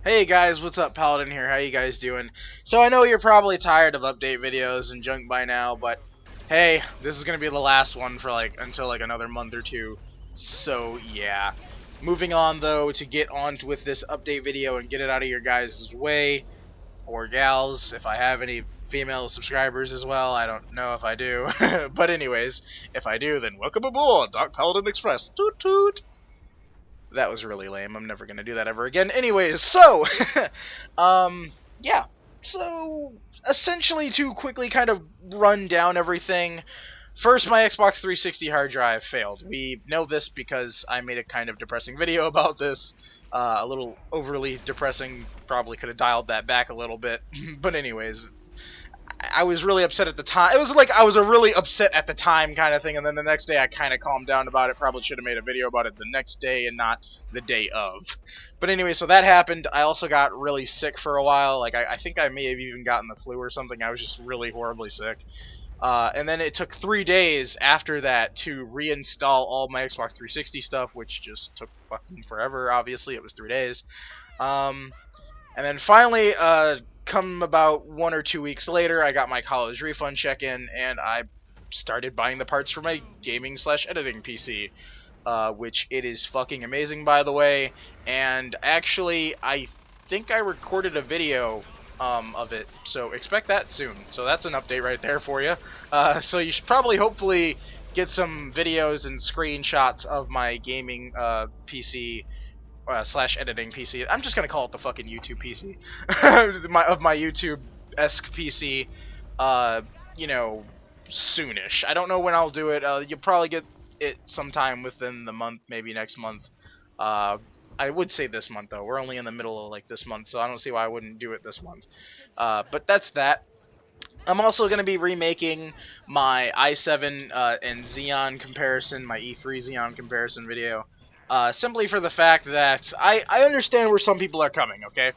Hey guys, what's up? Paladin here. How you guys doing? So I know you're probably tired of update videos and junk by now, but hey, this is gonna be the last one for until another month or two. So yeah. Moving on though to get on with this update video and get it out of your guys' way, or gals, if I have any female subscribers as well. I don't know if I do. But anyways, if I do, then welcome aboard, Dark Paladin Express. Toot toot. That was really lame. I'm never gonna do that ever again. Anyways, so, yeah. So, essentially, to quickly kind of run down everything. First, my Xbox 360 hard drive failed. We know this because I made a kind of depressing video about this. A little overly depressing. Probably could have dialed that back a little bit. But anyways, I was really upset at the time. It was like I was a really upset at the time kind of thing, and then the next day I kind of calmed down about it. Probably should have made a video about it the next day and not the day of. But anyway, so that happened. I also got really sick for a while. Like I think I may have even gotten the flu or something. I was just really horribly sick. And then it took 3 days after that to reinstall all my Xbox 360 stuff, which just took fucking forever. Obviously, it was 3 days. And then finally, come about 1 or 2 weeks later, I got my college refund check-in, and I started buying the parts for my gaming/editing PC, which it is fucking amazing, by the way. And actually, I think I recorded a video of it, so expect that soon. So that's an update right there for you. So you should probably, hopefully, get some videos and screenshots of my gaming PC slash editing PC. I'm just gonna call it the fucking YouTube PC. of my YouTube-esque PC, you know, soonish. I don't know when I'll do it. You'll probably get it sometime within the month, maybe next month. I would say this month, though. We're only in the middle of this month, so I don't see why I wouldn't do it this month. But that's that. I'm also going to be remaking my i7 and Xeon comparison, my E3 Xeon comparison video. Simply for the fact that I understand where some people are coming, okay?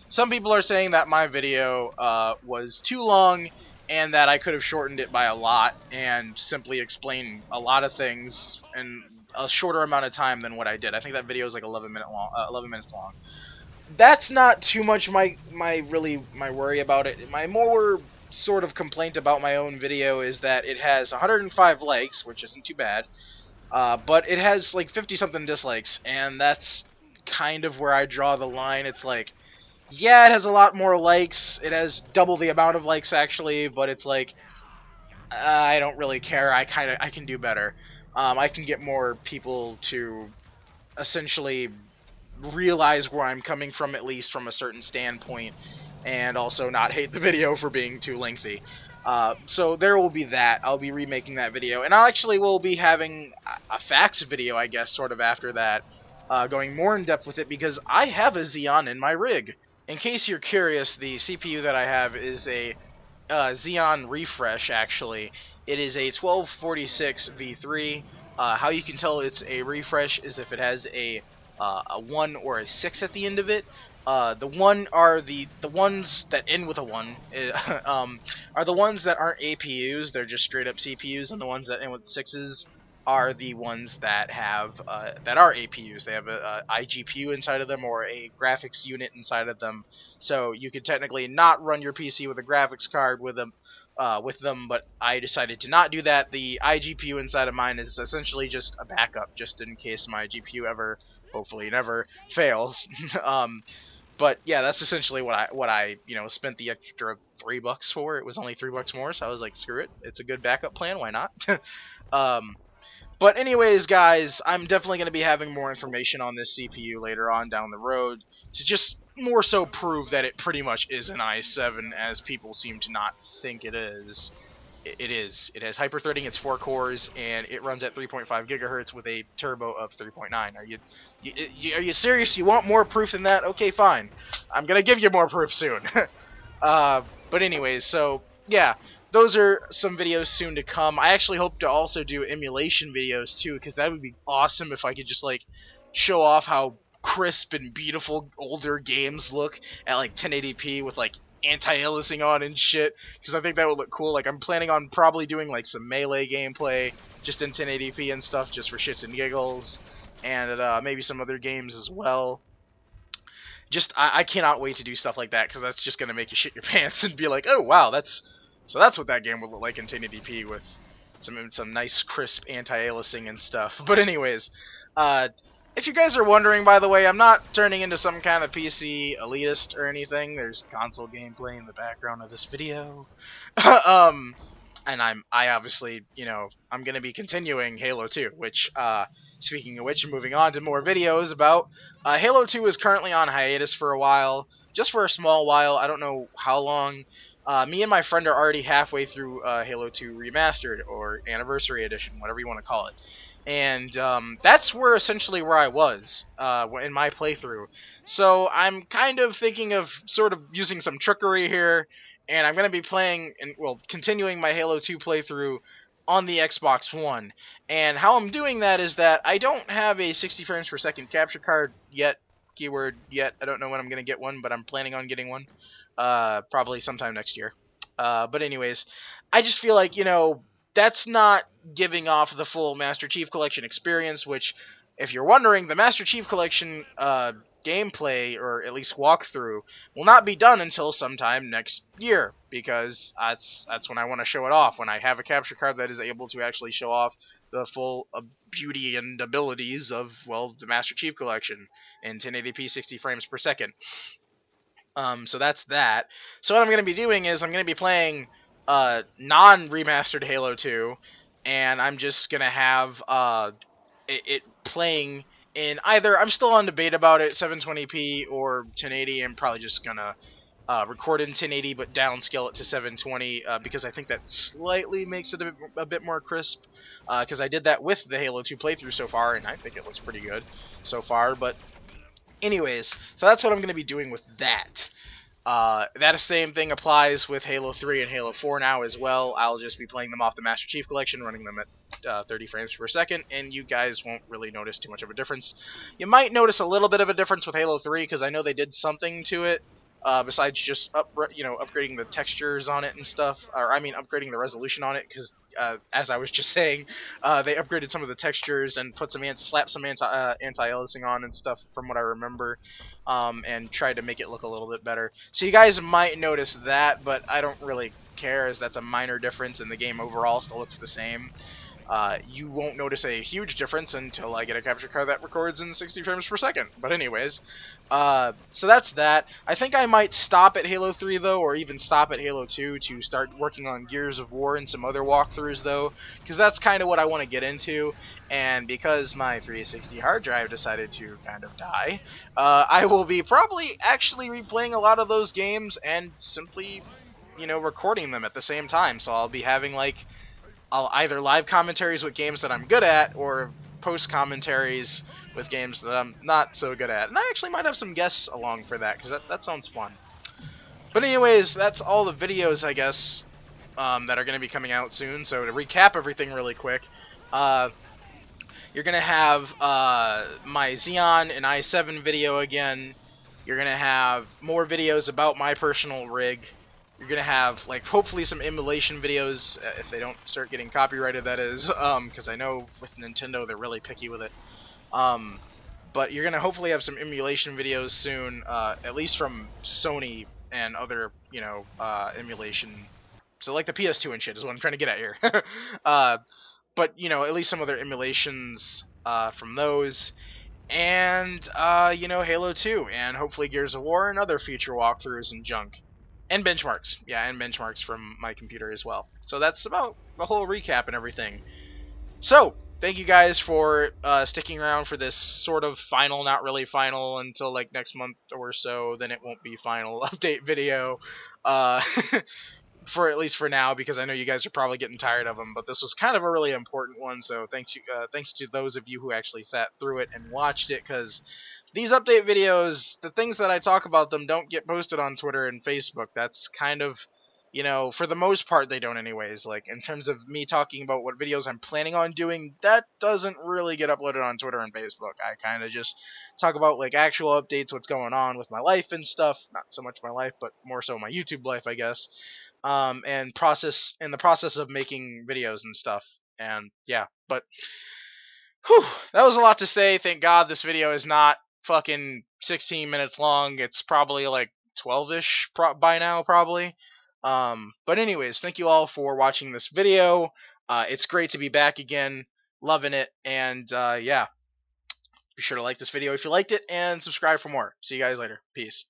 Some people are saying that my video was too long and that I could have shortened it by a lot and simply explained a lot of things in a shorter amount of time than what I did. I think that video was like 11 minutes long. That's not too much my worry about it. My more sort of complaint about my own video is that it has 105 likes, which isn't too bad. But it has like 50-something dislikes, and that's kind of where I draw the line. It's like, yeah, it has a lot more likes. It has double the amount of likes, actually, but it's like, I don't really care. I can do better. I can get more people to essentially realize where I'm coming from, at least from a certain standpoint, and also not hate the video for being too lengthy. So there will be that. I'll be remaking that video, and I actually will be having a facts video, I guess, sort of after that, going more in depth with it, because I have a Xeon in my rig. In case you're curious, the CPU that I have is a Xeon refresh, actually. It is a 1246 V3. How you can tell it's a refresh is if it has a 1 or a 6 at the end of it. The ones that end with a 1 are the ones that aren't APUs, they're just straight up CPUs, and the ones that end with 6s are the ones that have that are APUs. They have a iGPU inside of them or a graphics unit inside of them. So you could technically not run your PC with a graphics card with them, but I decided to not do that. The iGPU inside of mine is essentially just a backup, just in case my GPU ever, hopefully never, fails. But yeah, that's essentially what I spent the extra $3 for. It was only $3 more, so I was like, screw it. It's a good backup plan. Why not? But anyways, guys, I'm definitely going to be having more information on this CPU later on down the road to just more so prove that it pretty much is an i7, as people seem to not think it is. It is. It has hyper-threading, it's 4 cores, and it runs at 3.5 gigahertz with a turbo of 3.9. Are you serious? You want more proof than that? Okay, fine. I'm gonna give you more proof soon. But anyways, so yeah, those are some videos soon to come. I actually hope to also do emulation videos too, because that would be awesome if I could just like show off how crisp and beautiful older games look at like 1080p with like anti-aliasing on and shit, because I think that would look cool. Like, I'm planning on probably doing like some Melee gameplay just in 1080p and stuff, just for shits and giggles, and maybe some other games as well. I cannot wait to do stuff like that, because that's just gonna make you shit your pants and be like, oh wow, that's what that game would look like in 1080p with some nice crisp anti-aliasing and stuff. But anyways, uh, if you guys are wondering, by the way, I'm not turning into some kind of PC elitist or anything. There's console gameplay in the background of this video. um, and I obviously, I'm gonna be continuing Halo 2, which, speaking of which, moving on to more videos about, Halo 2 is currently on hiatus for a while, just for a small while. I don't know how long. Me and my friend are already halfway through Halo 2 Remastered, or Anniversary Edition, whatever you want to call it. And that's essentially where I was in my playthrough. So I'm kind of thinking of sort of using some trickery here, and I'm going to be continuing my Halo 2 playthrough on the Xbox One. And how I'm doing that is that I don't have a 60 frames per second capture card yet. Keyword yet. I don't know when I'm going to get one, but I'm planning on getting one. Probably sometime next year. But anyways, I just feel like, that's not giving off the full Master Chief Collection experience, which, if you're wondering, the Master Chief Collection gameplay, or at least walkthrough, will not be done until sometime next year, because that's when I want to show it off, when I have a capture card that is able to actually show off the full beauty and abilities of, well, the Master Chief Collection in 1080p 60 frames per second. So that's that. So what I'm going to be doing is I'm going to be playing non-remastered Halo 2, and I'm just going to have it playing in either, I'm still on debate about it, 720p or 1080. I'm probably just going to record in 1080 but downscale it to 720 because I think that slightly makes it a bit more crisp, because I did that with the Halo 2 playthrough so far, and I think it looks pretty good so far. But anyways, so that's what I'm going to be doing with that. That same thing applies with Halo 3 and Halo 4 now as well. I'll just be playing them off the Master Chief Collection, running them at 30 frames per second, and you guys won't really notice too much of a difference. You might notice a little bit of a difference with Halo 3, because I know they did something to it, besides just upgrading the textures on it and stuff, or I mean upgrading the resolution on it, because as I was just saying, they upgraded some of the textures and put slapped some anti-aliasing on and stuff, from what I remember, and tried to make it look a little bit better. So you guys might notice that, but I don't really care, as that's a minor difference, and the game overall still looks the same. You won't notice a huge difference until I get a capture card that records in 60 frames per second. But anyways, so that's that. I think I might stop at Halo 3 though, or even stop at Halo 2 to start working on Gears of War and some other walkthroughs though, because that's kind of what I want to get into. And because my 360 hard drive decided to kind of die, I will be probably actually replaying a lot of those games and simply, recording them at the same time. So I'll be having I'll either live commentaries with games that I'm good at, or post commentaries with games that I'm not so good at. And I actually might have some guests along for that, because that sounds fun. But anyways, that's all the videos, I guess, that are going to be coming out soon. So to recap everything really quick, you're going to have my Xeon and i7 video again. You're going to have more videos about my personal rig. You're going to have, hopefully some emulation videos, if they don't start getting copyrighted, that is, because I know with Nintendo they're really picky with it. But you're going to hopefully have some emulation videos soon, at least from Sony and other, emulation. So, like the PS2 and shit is what I'm trying to get at here. But, at least some other emulations from those. And, Halo 2, and hopefully Gears of War, and other future walkthroughs and junk. And benchmarks. Yeah, and benchmarks from my computer as well. So that's about the whole recap and everything. So, thank you guys for sticking around for this sort of final, not really final, until next month or so. Then it won't be final update video. For at least for now, because I know you guys are probably getting tired of them, but this was kind of a really important one, so thanks to those of you who actually sat through it and watched it, because these update videos, the things that I talk about them, don't get posted on Twitter and Facebook. That's kind of, for the most part, they don't anyways. In terms of me talking about what videos I'm planning on doing, that doesn't really get uploaded on Twitter and Facebook. I kind of just talk about, actual updates, what's going on with my life and stuff. Not so much my life, but more so my YouTube life, I guess. And the process of making videos and stuff. And, yeah, but, whew, that was a lot to say. Thank God this video is not fucking 16 minutes long. It's probably like 12-ish by now, probably. But anyways, thank you all for watching this video. It's great to be back again. Loving it. And yeah, be sure to like this video if you liked it and subscribe for more. See you guys later. Peace.